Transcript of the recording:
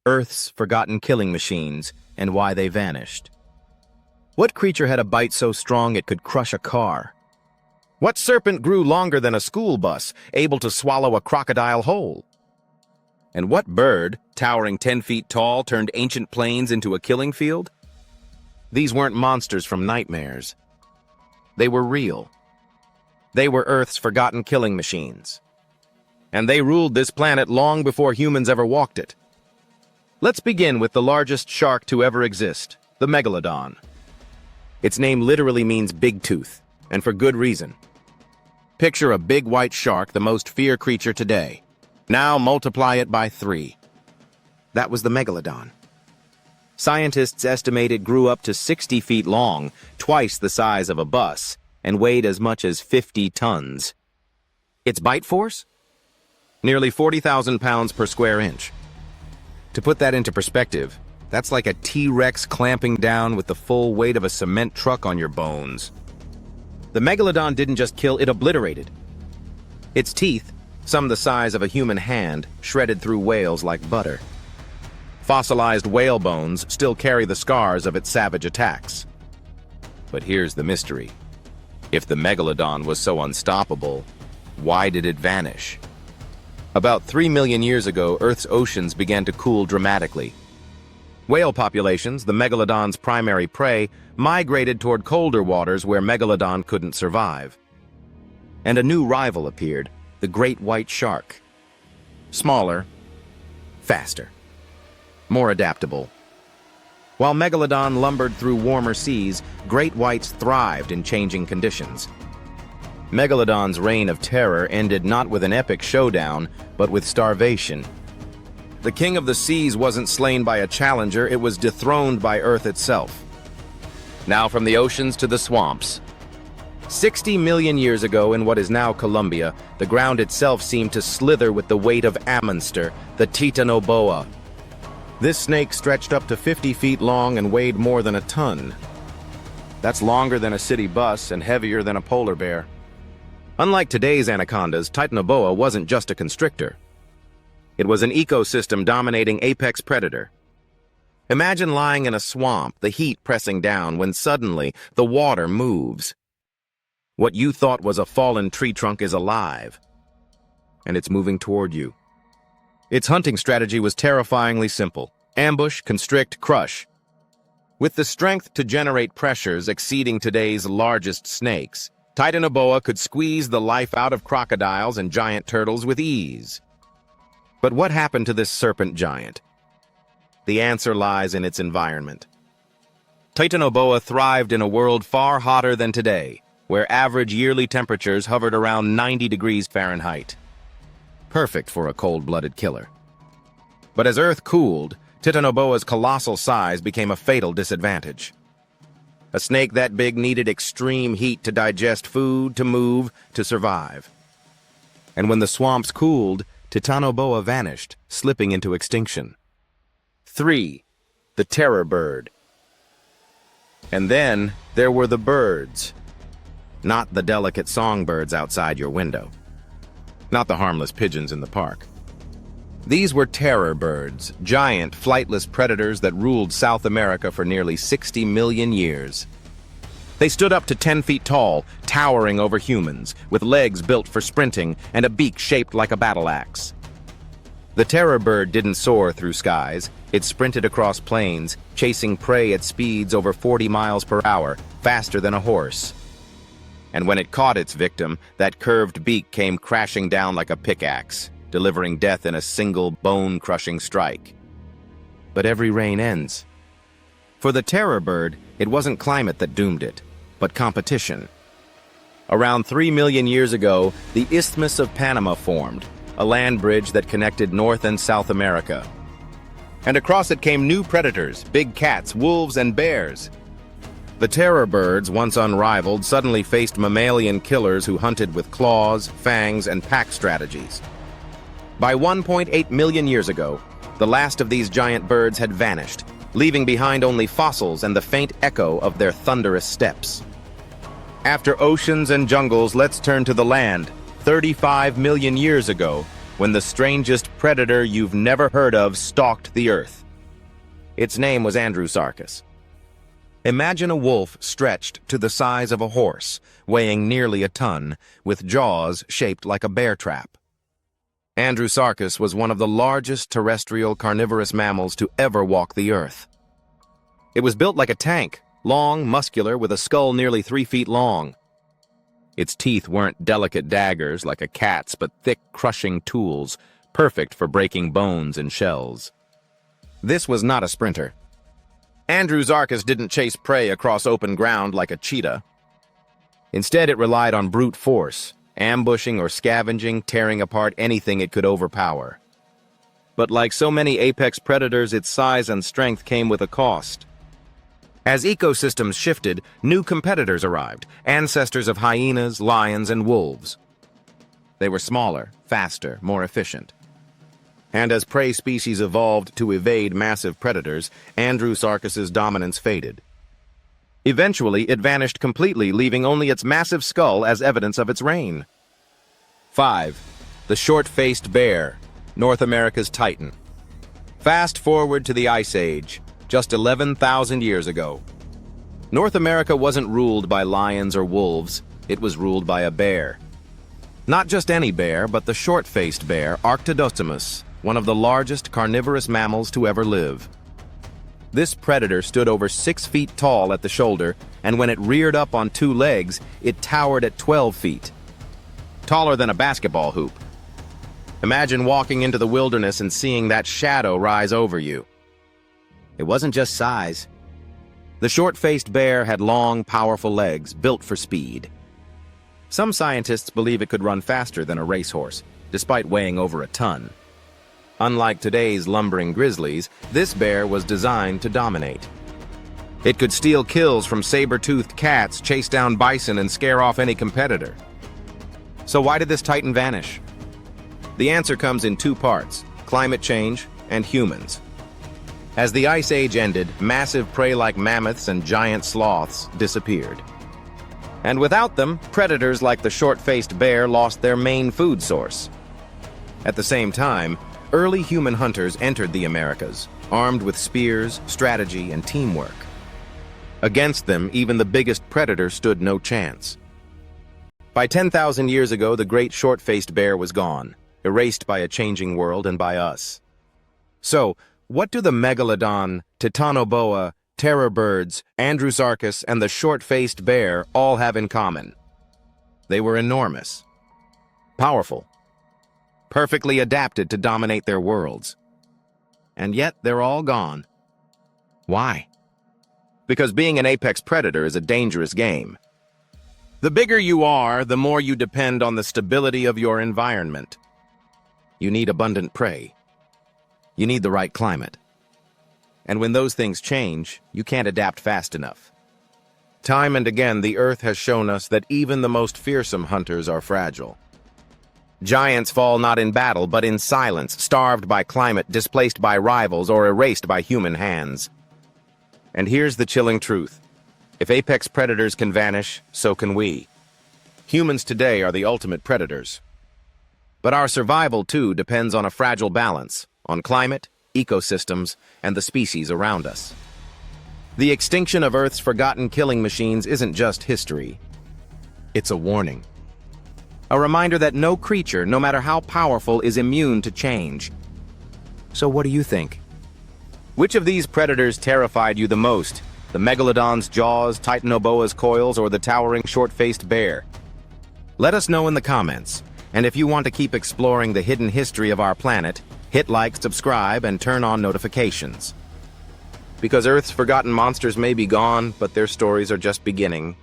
Earth's forgotten killing machines, and why they vanished. What creature had a bite so strong it could crush a car? What serpent grew longer than a school bus, able to swallow a crocodile whole? And what bird, towering 10 feet tall, turned ancient plains into a killing field? These weren't monsters from nightmares. They were real. They were Earth's forgotten killing machines. And they ruled this planet long before humans ever walked it. Let's begin with the largest shark to ever exist, the Megalodon. Its name literally means big tooth, and for good reason. Picture a big white shark, the most feared creature today. Now multiply it by 3. That was the Megalodon. Scientists estimate it grew up to 60 feet long, twice the size of a bus, and weighed as much as 50 tons. Its bite force? Nearly 40,000 pounds per square inch. To put that into perspective, that's like a T-Rex clamping down with the full weight of a cement truck on your bones. The Megalodon didn't just kill, it obliterated. Its teeth, some the size of a human hand, shredded through whales like butter. Fossilized whale bones still carry the scars of its savage attacks. But here's the mystery. If the Megalodon was so unstoppable, why did it vanish? About 3 million years ago, Earth's oceans began to cool dramatically. Whale populations, the Megalodon's primary prey, migrated toward colder waters where Megalodon couldn't survive. And a new rival appeared, the great white shark. Smaller, faster, more adaptable. While Megalodon lumbered through warmer seas, great whites thrived in changing conditions. Megalodon's reign of terror ended not with an epic showdown, but with starvation. The king of the seas wasn't slain by a challenger, it was dethroned by Earth itself. Now from the oceans to the swamps. 60 million years ago in what is now Colombia, the ground itself seemed to slither with the weight of a monster, the Titanoboa. This snake stretched up to 50 feet long and weighed more than a ton. That's longer than a city bus and heavier than a polar bear. Unlike today's anacondas, Titanoboa wasn't just a constrictor. It was an ecosystem-dominating apex predator. Imagine lying in a swamp, the heat pressing down, when suddenly the water moves. What you thought was a fallen tree trunk is alive, and it's moving toward you. Its hunting strategy was terrifyingly simple. Ambush, constrict, crush. With the strength to generate pressures exceeding today's largest snakes, Titanoboa could squeeze the life out of crocodiles and giant turtles with ease. But what happened to this serpent giant? The answer lies in its environment. Titanoboa thrived in a world far hotter than today, where average yearly temperatures hovered around 90 degrees Fahrenheit. Perfect for a cold-blooded killer. But as Earth cooled, Titanoboa's colossal size became a fatal disadvantage. A snake that big needed extreme heat to digest food, to move, to survive. And when the swamps cooled, Titanoboa vanished, slipping into extinction. 3. The terror bird. And then there were the birds. Not the delicate songbirds outside your window. Not the harmless pigeons in the park. These were terror birds, giant, flightless predators that ruled South America for nearly 60 million years. They stood up to 10 feet tall, towering over humans, with legs built for sprinting and a beak shaped like a battle axe. The terror bird didn't soar through skies. It sprinted across plains, chasing prey at speeds over 40 miles per hour, faster than a horse. And when it caught its victim, that curved beak came crashing down like a pickaxe, delivering death in a single bone-crushing strike. But every rain ends. For the terror bird, it wasn't climate that doomed it, but competition. Around 3 million years ago, the Isthmus of Panama formed, a land bridge that connected North and South America. And across it came new predators, big cats, wolves, and bears. The terror birds, once unrivaled, suddenly faced mammalian killers who hunted with claws, fangs, and pack strategies. By 1.8 million years ago, the last of these giant birds had vanished, leaving behind only fossils and the faint echo of their thunderous steps. After oceans and jungles, let's turn to the land. 35 million years ago, when the strangest predator you've never heard of stalked the earth. Its name was Andrewsarchus. Imagine a wolf stretched to the size of a horse, weighing nearly a ton, with jaws shaped like a bear trap. Andrewsarchus was one of the largest terrestrial carnivorous mammals to ever walk the earth. It was built like a tank, long, muscular, with a skull nearly 3 feet long. Its teeth weren't delicate daggers like a cat's, but thick, crushing tools, perfect for breaking bones and shells. This was not a sprinter. Andrewsarchus didn't chase prey across open ground like a cheetah. Instead, it relied on brute force, ambushing or scavenging, tearing apart anything it could overpower. But like so many apex predators, its size and strength came with a cost. As ecosystems shifted, new competitors arrived, ancestors of hyenas, lions, and wolves. They were smaller, faster, more efficient. And as prey species evolved to evade massive predators, Andrewsarchus's dominance faded. Eventually, it vanished completely, leaving only its massive skull as evidence of its reign. 5. The short-faced bear, North America's titan. Fast forward to the Ice Age, just 11,000 years ago. North America wasn't ruled by lions or wolves, it was ruled by a bear. Not just any bear, but the short-faced bear, Arctodocimus, one of the largest carnivorous mammals to ever live. This predator stood over 6 feet tall at the shoulder, and when it reared up on 2 legs, it towered at 12 feet. Taller than a basketball hoop. Imagine walking into the wilderness and seeing that shadow rise over you. It wasn't just size. The short-faced bear had long, powerful legs built for speed. Some scientists believe it could run faster than a racehorse, despite weighing over a ton. Unlike today's lumbering grizzlies, this bear was designed to dominate. It could steal kills from saber-toothed cats, chase down bison, and scare off any competitor. So why did this titan vanish? The answer comes in 2 parts: climate change and humans. As the Ice Age ended, massive prey like mammoths and giant sloths disappeared. And without them, predators like the short-faced bear lost their main food source. At the same time, early human hunters entered the Americas, armed with spears, strategy, and teamwork. Against them, even the biggest predator stood no chance. By 10,000 years ago, the great short-faced bear was gone, erased by a changing world and by us. So, what do the Megalodon, Titanoboa, terror birds, Andrewsarchus, and the short-faced bear all have in common? They were enormous, powerful, perfectly adapted to dominate their worlds. And yet, they're all gone. Why? Because being an apex predator is a dangerous game. The bigger you are, the more you depend on the stability of your environment. You need abundant prey. You need the right climate. And when those things change, you can't adapt fast enough. Time and again, the Earth has shown us that even the most fearsome hunters are fragile. Giants fall not in battle, but in silence, starved by climate, displaced by rivals, or erased by human hands. And here's the chilling truth. If apex predators can vanish, so can we. Humans today are the ultimate predators. But our survival, too, depends on a fragile balance, on climate, ecosystems, and the species around us. The extinction of Earth's forgotten killing machines isn't just history. It's a warning. A reminder that no creature, no matter how powerful, is immune to change. So what do you think? Which of these predators terrified you the most? The Megalodon's jaws, Titanoboa's coils, or the towering short-faced bear? Let us know in the comments. And if you want to keep exploring the hidden history of our planet, hit like, subscribe, and turn on notifications. Because Earth's forgotten monsters may be gone, but their stories are just beginning.